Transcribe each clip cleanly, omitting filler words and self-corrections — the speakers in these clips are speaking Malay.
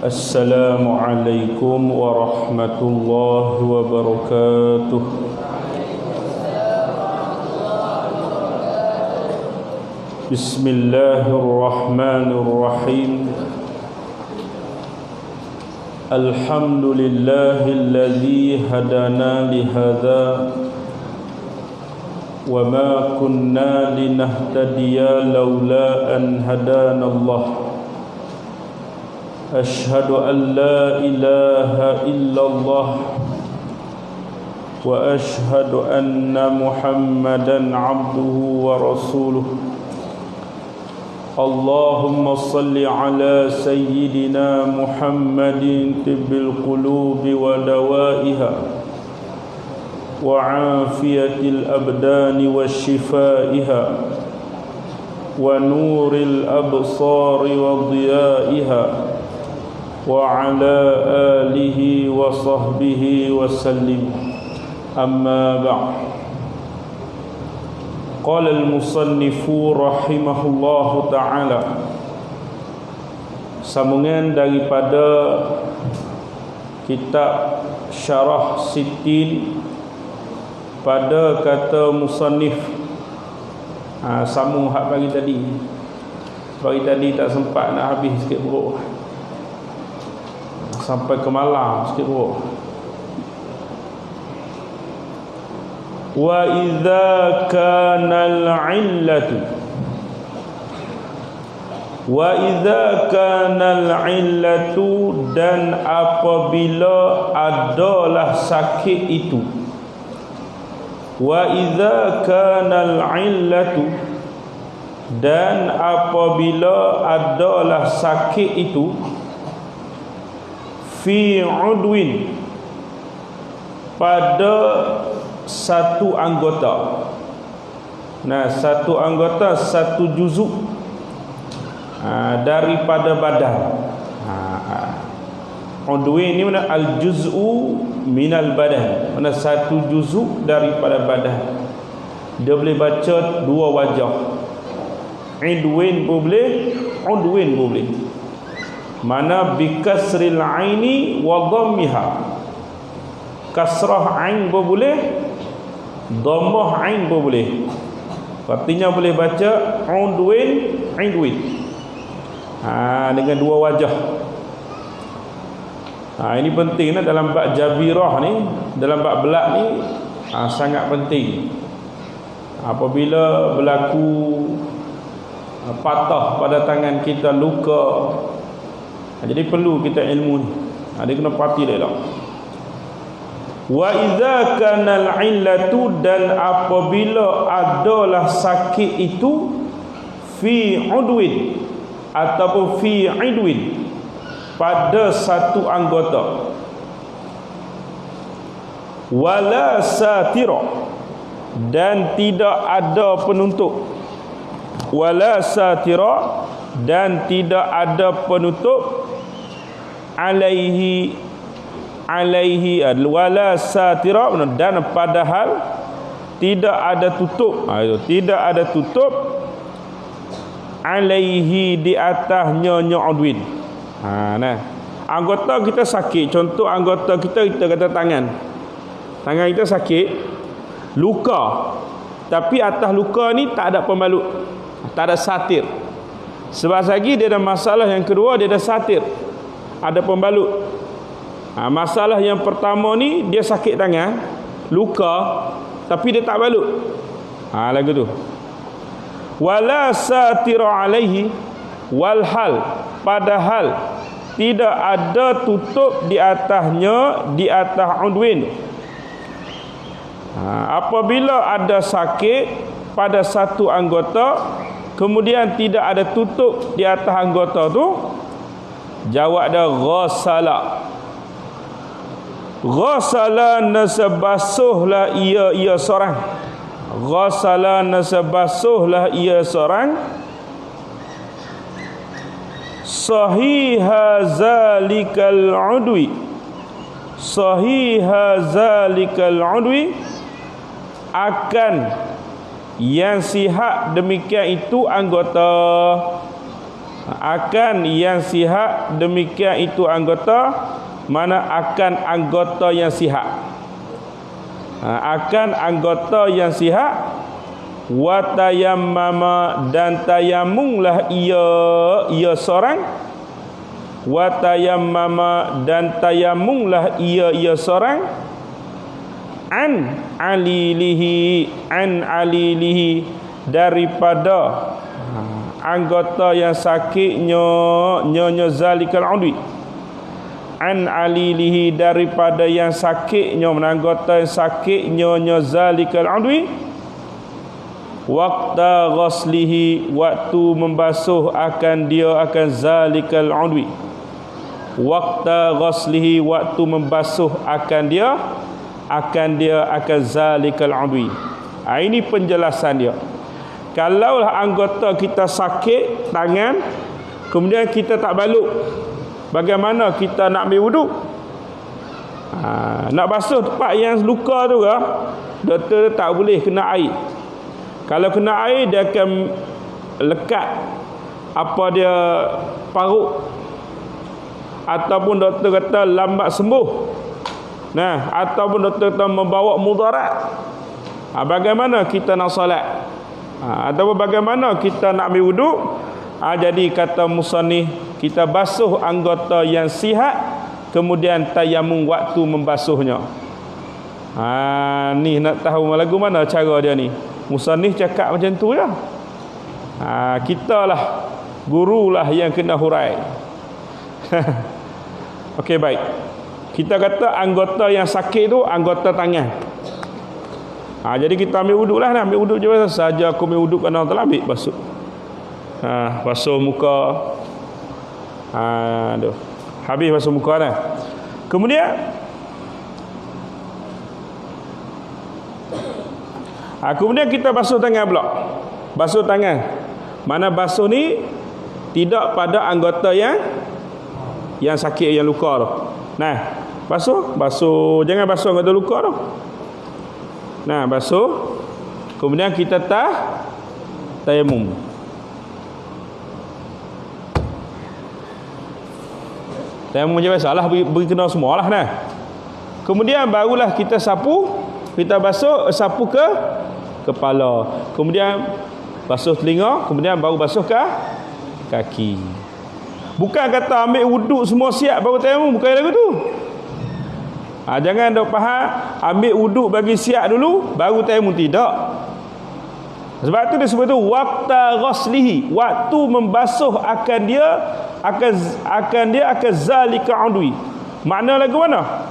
Assalamualaikum warahmatullahi wabarakatuh. Bismillahirrahmanirrahim. Alhamdulillahilladzi hadana lihadza wa ma kunna linahtadiya laula an hadanallah. أشهد أن لا إله إلا الله وأشهد أن محمدا عبده ورسوله اللهم صل على سيدنا محمد طب القلوب ودوائها وعافية الأبدان وشفائها ونور الأبصار وضيائها وعلى آله وصحبه وسلم أما بعد قال المصنف رحمه الله تعالى. Sambungan daripada kitab Syarah Sittin pada kata musannif, sambung hak pagi tadi. Pagi tadi tak sempat nak habis sikit buruk, sampai ke malam sikit buruk. Wa idza kana al-'illatu dan apabila adalah sakit itu. Wa idza kana al-'illatu dan apabila adalah sakit itu fi udwin pada satu anggota. Nah, satu anggota, satu juzuk daripada badan. Udwin ni mana? Al-juz'u minal badan, mana satu juzuk daripada badan. Dia boleh baca dua wajah, idwin boleh, udwin boleh. Mana bikasril aini wa dhammiha, kasrah ain pun boleh, dhammah ain pun boleh. Artinya boleh baca udwin, idwin, dengan dua wajah. Ini penting dalam bab jabirah ni, dalam bab belak ni, sangat penting. Apabila berlaku patah pada tangan kita, luka, jadi perlu kita ilmu ni. Dia kena pati elok. Wa idza kana al-'illatu, dan apabila adalah sakit itu fi udwin ataupun fi idwin pada satu anggota, wala satira, dan tidak ada penutup. Wala satira, dan tidak ada penutup. Alaihi wala satira, dan padahal tidak ada tutup. Tidak ada tutup. Alaihi, di atasnya udwin. Anggota kita sakit, contoh anggota kita kata tangan kita sakit, luka, tapi atas luka ni tak ada pembalut, tak ada satir. Sebab lagi dia ada masalah yang kedua, dia ada satir, ada pembalut. Masalah yang pertama ni, dia sakit tangan, luka, tapi dia tak balut. Lagu tu. Wala satira alaihi, walhal, padahal tidak ada tutup di atasnya, di atas udwin. Apabila ada sakit pada satu anggota, kemudian tidak ada tutup di atas anggota tu, jawab dia ghassala. Ghassala nasabasuhlah ia seorang. Ghassala nasabasuhlah ia seorang. Sahiha zalikal udwi. Sahiha zalikal udwi, akan yang sihat demikian itu anggota. Akan yang sihat demikian itu anggota, mana akan anggota yang sihat. Akan anggota yang sihat. Wa tayammama, dan tayamumlah ia seorang. Wa tayammama, dan tayamumlah ia seorang. An alilihi, daripada anggota yang sakitnya zalikal udwi. An alilihi, daripada yang sakitnya, anggota yang sakitnya zalikal udwi. Waqta ghaslihi, waktu membasuh akan dia akan zalikal udwi. Waqta ghaslihi, waktu membasuh akan dia akan zalikal udwi. Ini penjelasan dia. Kalaulah anggota kita sakit tangan, kemudian kita tak balut, bagaimana kita nak ambil wuduk? Nak basuh tempat yang luka tu ke, doktor tak boleh kena air. Kalau kena air, dia akan lekat apa dia parut, ataupun doktor kata lambat sembuh. Nah, ataupun doktor kata membawa mudarat. Bagaimana kita nak solat? Ataupun bagaimana kita nak ambil wuduk? Jadi kata musannif, kita basuh anggota yang sihat, kemudian tayamum waktu membasuhnya. Ni nak tahu lagu mana cara dia ni. Musannif cakap macam tu je. Kita lah, guru lah yang kena hurai. Okey, baik. Kita kata anggota yang sakit tu anggota tangan. Jadi kita ambil wuduk lah. Ambil wuduk je saja. Aku ambil wuduk kerana telah ambil basuh. Basuh muka. Aduh. Habis basuh muka dah. Kemudian kemudian kita basuh tangan pula. Basuh tangan. Mana basuh ni tidak pada anggota yang sakit, yang luka tu. Nah, basuh. Jangan basuh anggota luka tu. Nah, basuh. Kemudian kita tayamum. Tayamum je biasalah, beri kena semualah nah. Kemudian barulah kita sapu. Kita basuh, sapu ke kepala, kemudian basuh telinga, kemudian baru basuh ke kaki. Bukan kata ambil wuduk semua siap baru tayamum, bukan lagu tu. Jangan dok faham ambil wuduk bagi siap dulu baru tayamum, tidak. Sebab tu dia sebut tu waqta ghaslihi, waktu membasuh akan dia akan zalika udwi. Makna lagu mana?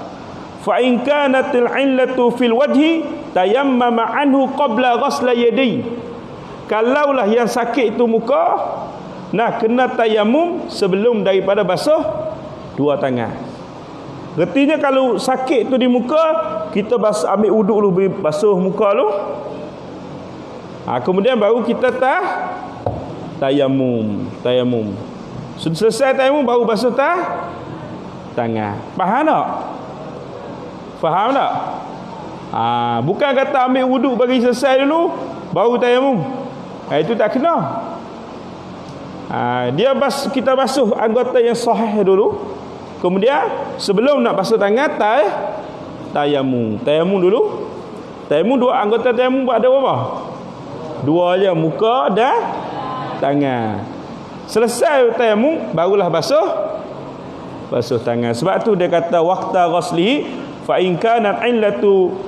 Fa in kanatil illatu fil wajhi tayammama anhu qabla ghasla yadayhi. Kalaulah yang sakit itu muka, kena tayamum sebelum daripada basuh dua tangan. Artinya kalau sakit tu di muka, kita ambil wuduk dulu, basuh muka dulu. Kemudian baru kita tayamum. Sudah selesai tayamum baru basuh tangan. Faham tak? Faham tak? Bukan kata ambil wuduk bagi selesai dulu baru tayamum. Itu tak kena. Kita basuh anggota yang sahih dulu. Kemudian sebelum nak basuh tangan tayamum. Tayamum dulu. Tayamum dua anggota tayamum buat ada berapa? Dua je, muka dan tangan. Selesai tayamum barulah basuh tangan. Sebab tu dia kata waqta ghaslihi fa in kanat illatu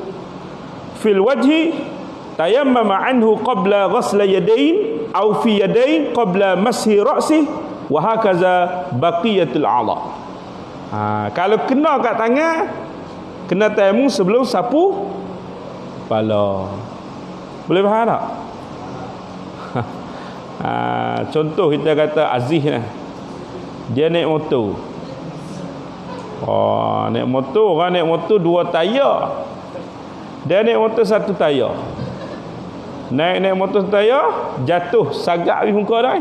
fil wajhi tayammama anhu qabla ghasla yadayn aw fi yadayn qabla mashi ra'si wa hakaza baqiyatul a'dha. Kalau kena kat tangan, kena tayamum sebelum sapu kepala. Boleh faham tak? Contoh kita kata Aziz ni, dia naik motor. Naik motor, orang naik motor 2 tayar. Dia naik motor 1 tayar. Naik motor 1 tayar, jatuh sagak di muka dah.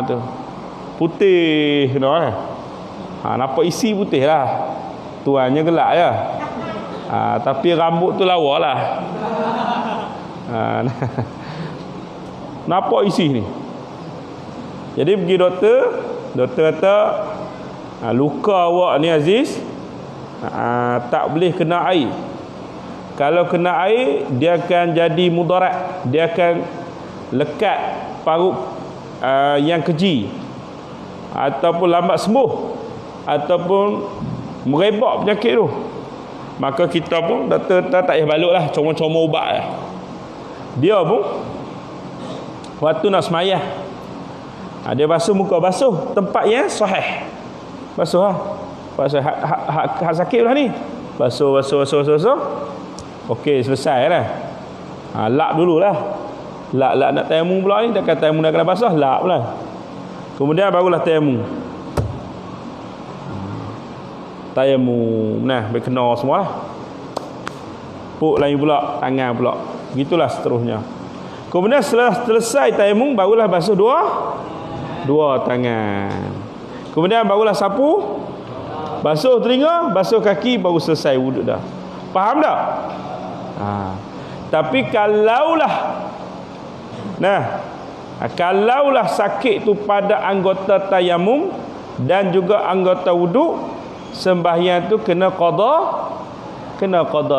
Tu. Putih dah. Nampak isi putih lah. Tuannya gelap je. Tapi rambut tu lawa lah. Nampak isi ni. Jadi pergi doktor kata luka awak ni Aziz tak boleh kena air. Kalau kena air dia akan jadi mudarat, dia akan lekat parut yang keji, ataupun lambat sembuh, ataupun merebak penyakit tu. Maka kita pun doktor tak payah balik lah, comel-comel ubat lah. Dia pun waktu nak semayah, dia basuh muka, basuh tempat yang sahih. Basuh lah. Basuh hak sakit lah ni. Basuh. Okey, selesai dah. Lap dululah. Lap nak tayamum pula ni. Takkan tayamum dah kena basuh, lap pula. Kemudian barulah tayamum. Tayamum. Nah, berkena semua lah. Puk lain pula, tangan pula. Begitulah seterusnya. Kemudian setelah selesai tayamum, barulah basuh dua tangan. Kemudian barulah sapu, basuh telinga, basuh kaki, baru selesai wuduk dah. Faham tak? Tapi kalaulah sakit tu pada anggota tayamum dan juga anggota wuduk, sembahyang tu kena qada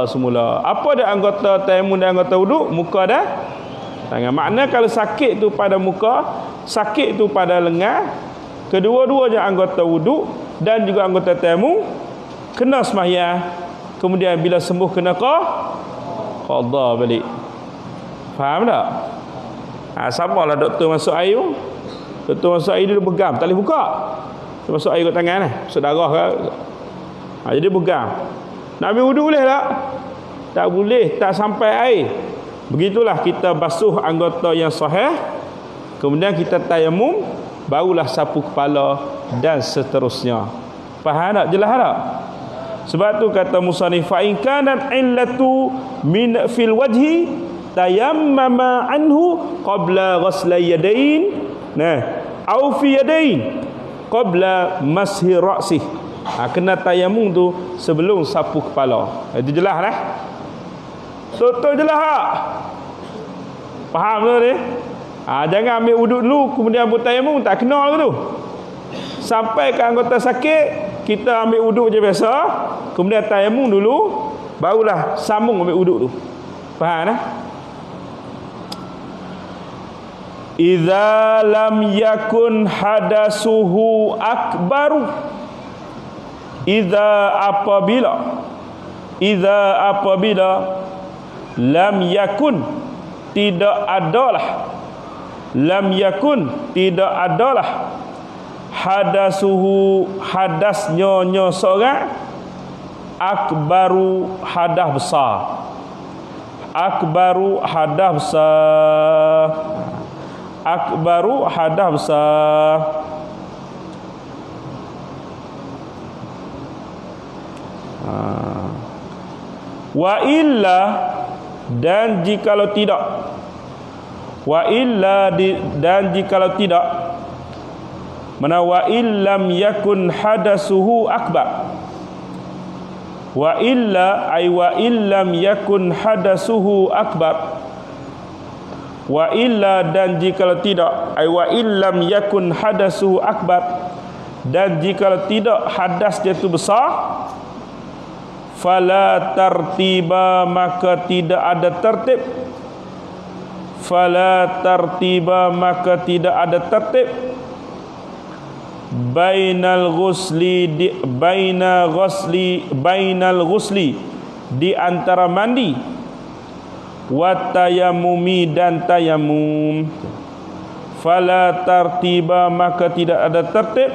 semula. Apa dia anggota tayamum dan anggota wuduk? Muka dah, tangan. Makna kalau sakit tu pada muka, sakit tu pada lengan, kedua-duanya anggota wuduk dan juga anggota tayamum, kena sembahyang. Kemudian bila sembuh kena qada balik. Faham tak? Samalah doktor masuk air. Doktor masuk air dia pegang, tak boleh buka. Dia masuk air kat tangan lah, masuk darah ke. Jadi pegang. Nak ambil wuduk boleh tak? Tak boleh, tak sampai air. Begitulah kita basuh anggota yang sahih, kemudian kita tayamum, barulah sapu kepala dan seterusnya. Faham tak? Jelas tak? Sebab tu kata musannif, fa in kanat illatu min fil wajhi tayammama anhu qabla ghusl yadain, au fi yadain qabla mashi ra'si. Kena tayamum tu sebelum sapu kepala. Itu jelas dah. Betul jelas tak? Faham tu ni? Jangan ambil wuduk dulu kemudian buat tayamum, tak kena ke tu. Sampai ke anggota sakit, kita ambil wuduk je biasa, kemudian tayamum dulu, barulah sambung ambil wuduk tu. Faham tak? Idza lam yakun hadasuhu akbaru, idza apabila lam yakun tidak adalah hadasuhu hadasnya seorang akbaru hadas besar, wa illa, dan jikalau tidak, mana wa illam yakun hadasuhu akbar, wa illa ay wa illam yakun hadasuhu akbar, wa illa, dan jikalau tidak, ay wa illam yakun hadasuhu akbar, dan jikalau tidak hadas dia tu besar, fala tartiba, maka tidak ada tertib, bainal ghusli di antara mandi, wa tayammumi, dan tayamum. Fala tartiba, maka tidak ada tertib,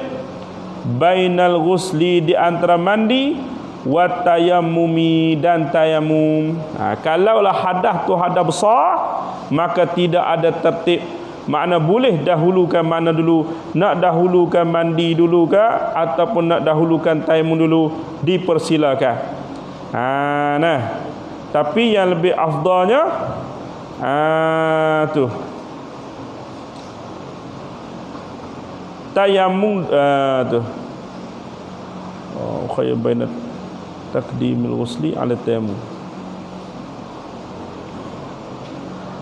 bainal ghusli di antara mandi, wa tayammumi dan tayamum. Kalaulah hadas tu hadas besar, maka tidak ada tertib. Makna boleh dahulukan mana dulu, nak dahulukan mandi dulu ke ataupun nak dahulukan tayamum dulu, dipersilakan. Nah, tapi yang lebih afdalnya tu tayamum tu. Khayr baina taqdimil ghusli ala tayamum.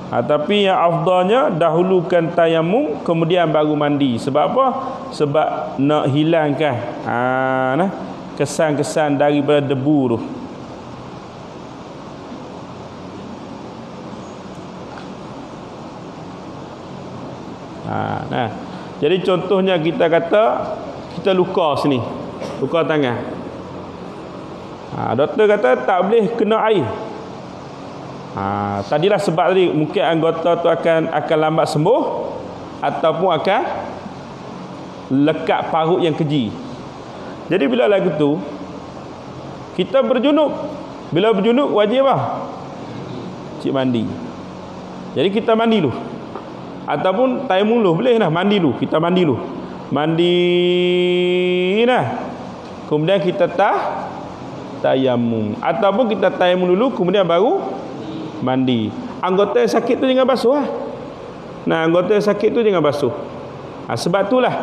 Tapi yang afdalnya dahulukan tayamum kemudian baru mandi. Sebab apa? Sebab nak hilangkan kesan-kesan daripada debu tu. Jadi contohnya kita kata kita luka sini, luka tangan. Doktor kata tak boleh kena air. Tadilah sebab tadi mungkin anggota tu akan lambat sembuh ataupun akan lekat parut yang keji. Jadi bila lagu tu kita berjunub, bila berjunub wajib apa? Cik mandi. Jadi kita mandi dulu. Ataupun tayamum dulu, boleh lah mandi dulu. Kita mandi dulu. Mandi nah. Kemudian kita tayamum. Ataupun kita tayamum dulu kemudian baru mandi. Anggota yang sakit tu jangan basuh lah. Anggota yang sakit tu jangan basuh. Sebab itulah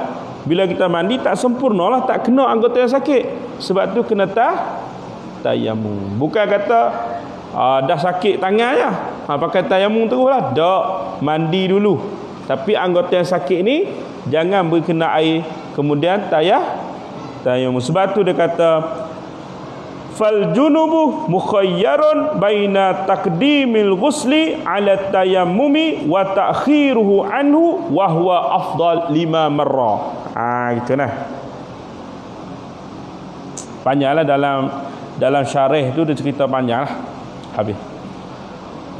bila kita mandi tak sempurna lah, tak kena anggota yang sakit. Sebab tu kena tayamum. Bukan kata dah sakit tangannya pakai tayamum terus lah. Tak, mandi dulu. Tapi anggota yang sakit ni jangan berkena air kemudian tayamum. Sebab tu dia kata fal junubu mukhayyarun baina taqdimil ghusli ala tayammumi wa ta'khiruhu anhu wa huwa afdal 5 marrah. Gitu nah. Panjanglah dalam syarah tu dia cerita panjang lah. Habis.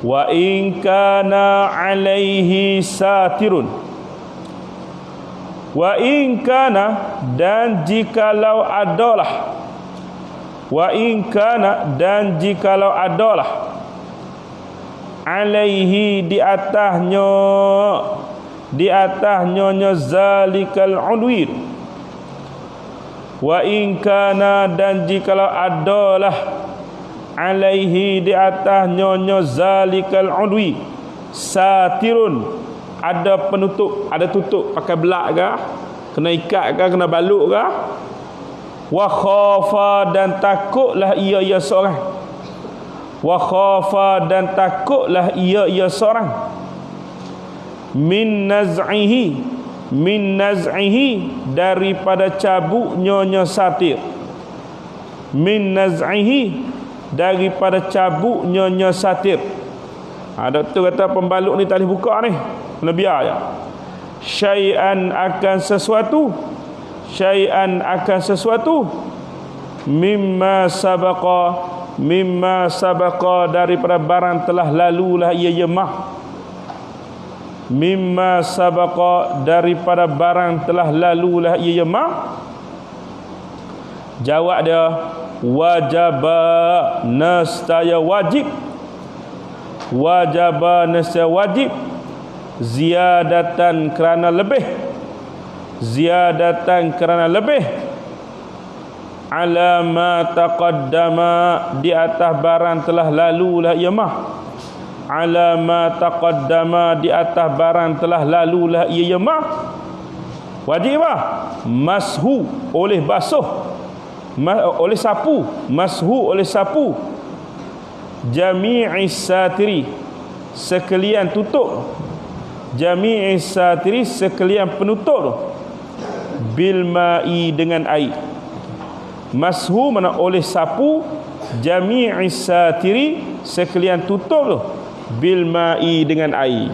Wa in kana alaihi satirun. Wa in kana dan jikalau adalah. Wa in kana dan jikalau adalah alaihi di atasnya zalikal udwir. Wa in kana dan jikalau adalah alaihi di atasnya zalikal udwi satirun, ada penutup, ada tutup, pakai belak ke, kena ikat ke, kena baluk ke. Wa khafa dan takutlah ia seorang. Wa khafa dan takutlah ia seorang. Min naz'ihi daripada cabuknya satir. Min naz'ihi daripada cabuknya satir. Doktor kata pembalut ni tak boleh buka ni, kena biar je. Syai'an akan sesuatu mimma sabaqa daripada barang telah lalulah ia yemah. Mimma sabaqa daripada barang telah lalulah ia yemah. Jawab dia wajaba nastaya wajib. Wajaba nastaya wajib ziyadatan kerana lebih. Ziyadatan kerana lebih ala ma taqaddama di atas barang telah lalulah ia mah. Ala ma taqaddama di atas barang telah lalulah ia mah. Wajib apa? Mashu oleh basuh, oleh sapu, mashu oleh sapu. Jami'is satiri sekalian tutup. Jami'is satiri sekalian penutup bil ma'i dengan air. Mashu mana oleh sapu, jami'is satiri sekalian tutup tu bil ma'i dengan air.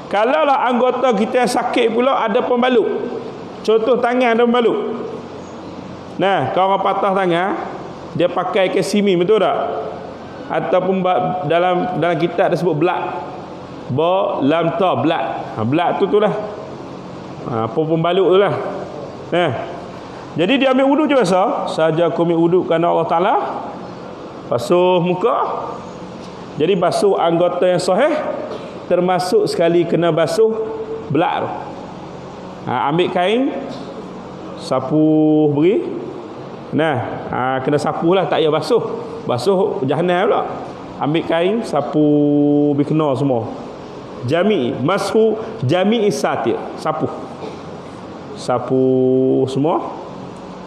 Kalaulah anggota kita yang sakit pula ada pembalut, contoh tangan ada pembalut. Kalau orang patah tangan, dia pakai kesimi, betul tak? Ataupun dalam kitab ada sebut belak. Lam ta belak. Belak tu lah. Pembalut tu lah. Jadi dia ambil wuduk je biasa. Saja aku ambil wuduk kerana Allah Ta'ala, basuh muka. Jadi basuh anggota yang sahih, termasuk sekali kena basuh belak tu. Ambil kain, sapu beri. Kena sapu lah, tak payah basuh. Basuh jahanam pula. Ambil kain, sapu beri kena semua. Mashu jami'i satir. Sapu semua.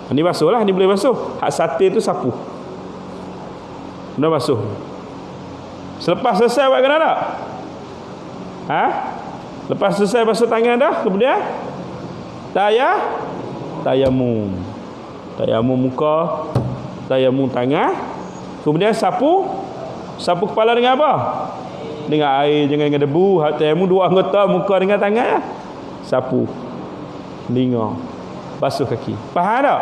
Ni basuh lah, ni boleh basuh. Hak satir tu sapu. Kena basuh. Selepas selesai buat kena tak? Lepas selesai basuh tangan dah, kemudian tayamum muka, tayamum tangan, kemudian sapu kepala dengan apa? Dengan air, jangan dengan debu. Tayamum dua anggota, muka dengan tangan, sapu telinga, basuh kaki. Faham tak?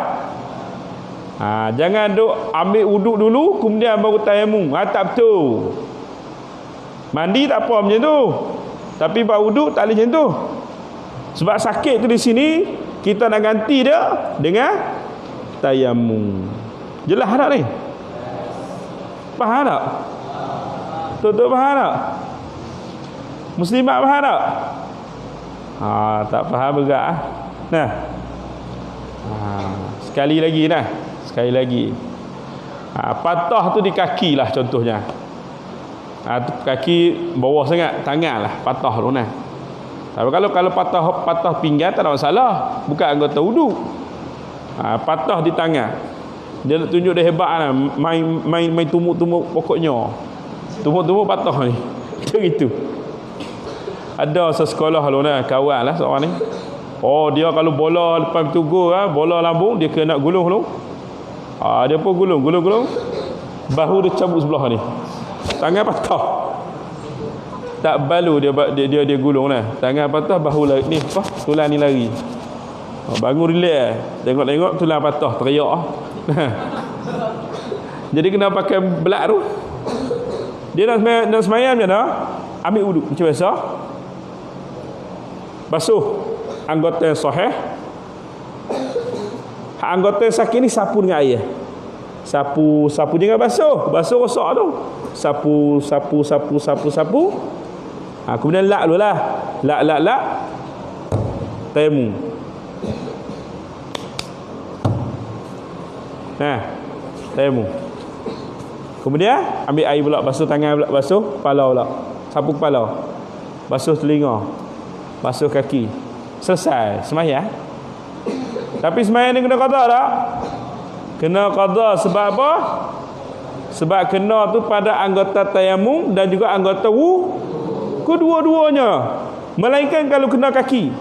Jangan duk ambil wuduk dulu kemudian baru tayamum. Tak betul. Mandi tak apa macam tu, tapi buat wuduk tak boleh macam tu. Sebab sakit tu di sini, kita nak ganti dia dengan tayamum. Jelas tak ni? Faham tak? Tutup faham tak? Muslimat faham tak? Tak faham berat. Sekali lagi. Patah tu di kaki lah contohnya. Kaki bawah sangat, tangan lah patah tu nah. Tapi kalau patah pinggang tak ada masalah, bukan anggota wuduk. Patah di tangan, dia nak tunjuk dia hebat lah. Main tumuk-tumuk pokoknya, tumuk-tumuk patah ni. Macam itu. Ada sekolah lu nah, kawan lah seorang ni. Dia kalau bola lepas tu gol bola lambung, dia kena gulung lu. Dia pun gulung. Bahu dia cabut sebelah ni. Tangan patah. Tak balu dia gulung lah. Tangan patah, bahu lari ni, tulang ni lari. Bangun relax. Tengok tulang patah, teriak. Jadi kena pakai belak tu. Dia nak semayam je dah. Ambil wuduk macam biasa. Basuh anggota yang sahih. Anggota yang sakit ni sapu dengan air. Sapu jangan basuh rosak tu. Sapu. Kemudian lak dulu lah. Lak. Tayamum. Tayamum. Kemudian ambil air pula, basuh tangan pula, basuh kepala pula. Sapu kepala. Basuh telinga. Basuh kaki. Selesai sembahyang. Tapi sembahyang ni kena qada tak? Kena qada sebab apa? Sebab kena tu pada anggota tayamum dan juga anggota kedua-duanya. Melainkan kalau kena kaki.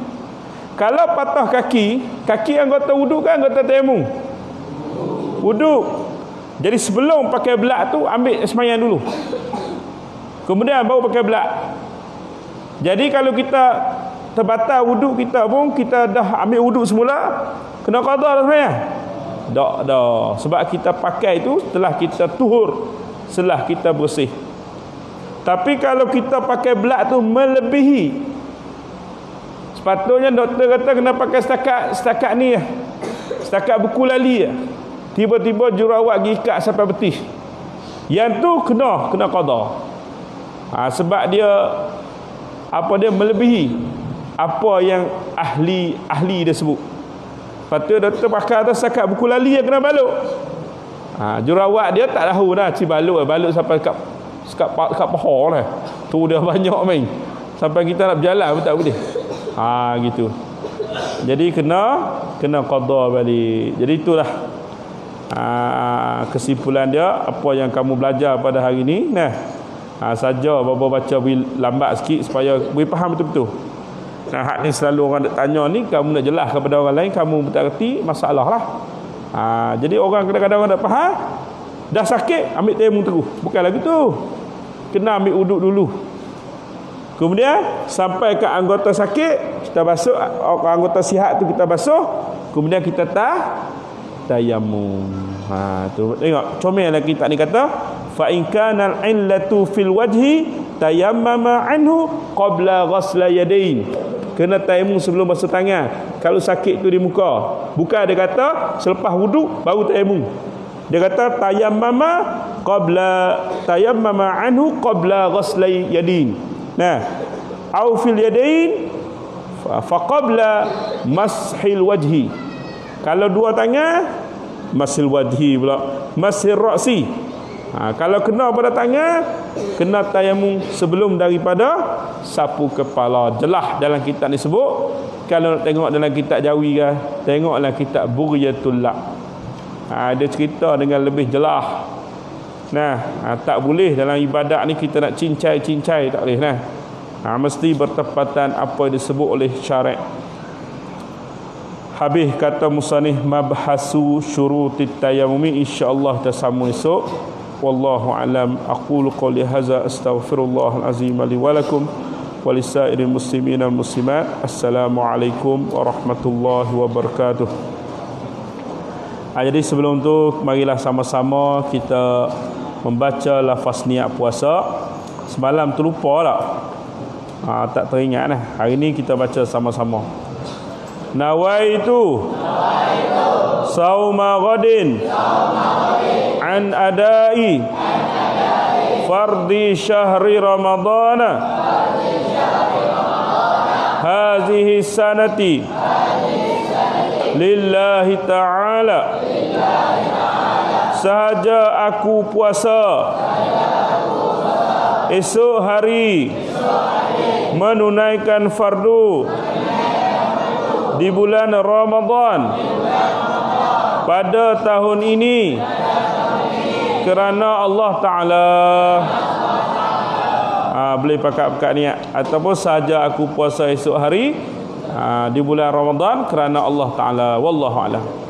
Kalau patah kaki anggota wuduk kan anggota tayamum? Wuduk. Jadi sebelum pakai belak tu ambil sembahyang dulu. Kemudian baru pakai belak. Jadi kalau kita terbatal wuduk kita pun, kita dah ambil wuduk semula, kena qada dah sembahyang? Dah. Sebab kita pakai itu setelah kita tuhur, setelah kita bersih. Tapi kalau kita pakai belak tu melebihi, sepatutnya doktor kata kena pakai setakat ni, setakat buku lali. Tiba-tiba jurawat gikat sampai betih. Yang tu kena qada. Sebab dia melebihi apa yang ahli dia sebut. Patut doktor pakai atas setakat buku lali yang kena balut. Jurawat dia tak tahu dah, balut sampai kat paha lah. Tu dia banyak main. Sampai kita nak berjalan pun tak boleh. Gitu. Jadi kena qada balik. Jadi itulah kesimpulan dia apa yang kamu belajar pada hari ni. Saja bapa baca lambat sikit supaya boleh faham betul-betul. Hak ni selalu orang nak tanya ni, kamu nak jelas kepada orang lain, kamu tak reti, masalah lah. Jadi orang kadang-kadang orang tak faham, dah sakit ambil tayamum terus. Bukan lagi tu. Kena ambil uduk dulu. Kemudian sampai ke anggota sakit kita basuh, anggota sihat tu kita basuh, kemudian kita tayamum. Tu tengok comel lagi tak ni kata fa in kana al-illatu fil wajhi tayammama anhu qabla ghasla yadain. Kena tayamum sebelum basuh tangan. kalau sakit tu di muka. Bukan dia kata selepas wuduk baru tayamum. Dia kata tayammama anhu qabla ghaslai yadin. Nah, au fil yadain fa qabla mashil wajhi. Kalau dua tangan masil wajhi pula, masil ra'si. Kalau kena pada tangan, kena tayamum sebelum daripada sapu kepala. Jelas dalam kitab ni sebut. Kalau nak tengok dalam kitab Jawi ke, tengoklah kitab Bughyatul Laq. Dia cerita dengan lebih jelas. Tak boleh dalam ibadat ni kita nak cincai-cincai, tak boleh nah. Mesti bertepatan apa yang disebut oleh syariat. Habis kata musannif mabhasu syurutit tayammumi, insya-Allah kita sambung esok. Wallahu alam. Aqulu qouli hadza astaghfirullahal azim li wa lakum wa lisairil muslimin wal muslimat. Assalamualaikum warahmatullahi wabarakatuh. Jadi sebelum tu marilah sama-sama kita membaca lafaz niat puasa. Semalam terlupa tak? Tak teringat dah. Hari ni kita baca sama-sama. Nawaitu sauma ghadin an adai fardi syahri ramadana hazihi sanati lillahi ta'ala. Sahaja aku puasa esok hari menunaikan fardu di bulan Ramadan pada tahun ini kerana Allah Ta'ala. Boleh pakat niat. Ataupun sahaja aku puasa esok hari di bulan Ramadan kerana Allah Ta'ala. Wallahu a'lam.